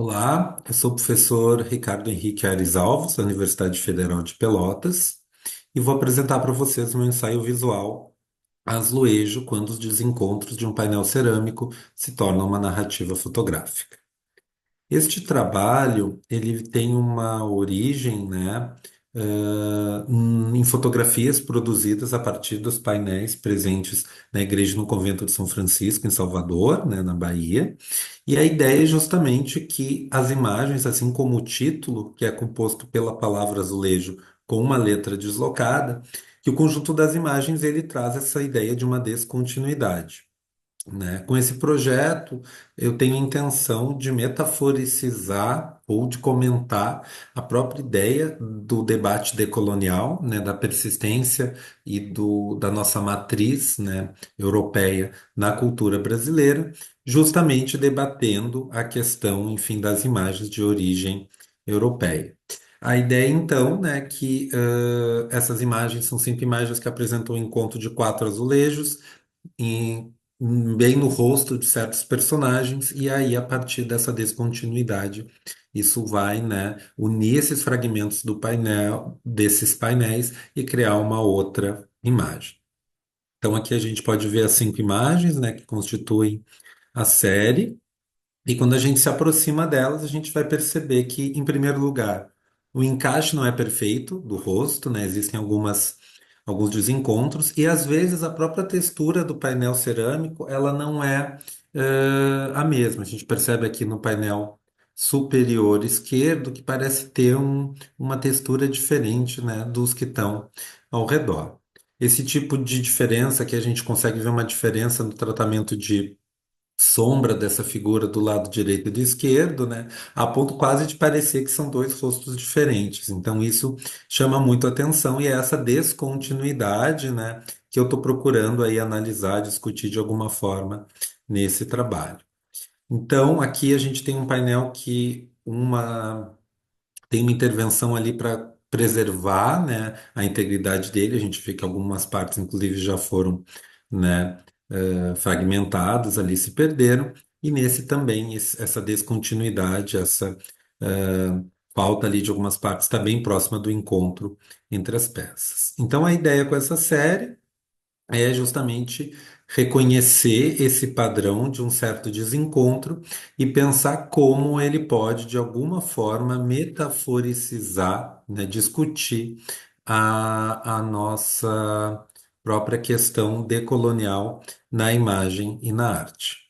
Olá, eu sou o professor Ricardo Henrique Aires Alves, da Universidade Federal de Pelotas, e vou apresentar para vocês o meu ensaio visual Azulejo, quando os desencontros de um painel cerâmico se tornam uma narrativa fotográfica. Este trabalho, ele tem uma origem, né, em fotografias produzidas a partir dos painéis presentes na igreja e no convento de São Francisco, em Salvador, né, na Bahia. E a ideia é justamente que as imagens, assim como o título, que é composto pela palavra azulejo com uma letra deslocada, que o conjunto das imagens ele traz essa ideia de uma descontinuidade, né? Com esse projeto, eu tenho a intenção de metaforicizar ou de comentar a própria ideia do debate decolonial, né, da persistência da nossa matriz, né, europeia na cultura brasileira, justamente debatendo a questão, enfim, das imagens de origem europeia. A ideia, então, né, que essas imagens são sempre imagens que apresentam o encontro de quatro azulejos, em- bem no rosto de certos personagens, e aí, a partir dessa descontinuidade, isso vai, né, unir esses fragmentos do painel, desses painéis, e criar uma outra imagem. Então, aqui a gente pode ver as cinco imagens, né, que constituem a série. E quando a gente se aproxima delas, a gente vai perceber que, em primeiro lugar, o encaixe não é perfeito do rosto, né? Existem alguns desencontros, e às vezes a própria textura do painel cerâmico ela não é a mesma. A gente percebe aqui no painel superior esquerdo que parece ter uma textura diferente, né, dos que estão ao redor. Esse tipo de diferença que a gente consegue ver uma diferença no tratamento de sombra dessa figura do lado direito e do esquerdo, né? A ponto quase de parecer que são dois rostos diferentes. Então, isso chama muito atenção e é essa descontinuidade, né, que eu estou procurando aí analisar, discutir de alguma forma nesse trabalho. Então, aqui a gente tem um painel que tem uma intervenção ali para preservar, né, a integridade dele. A gente vê que algumas partes, inclusive, já foram, né, fragmentadas ali, se perderam. E nesse também, essa descontinuidade, essa falta ali de algumas partes está bem próxima do encontro entre as peças. Então, a ideia com essa série é justamente reconhecer esse padrão de um certo desencontro e pensar como ele pode, de alguma forma, metaforicizar, né, discutir a nossa própria questão decolonial na imagem e na arte.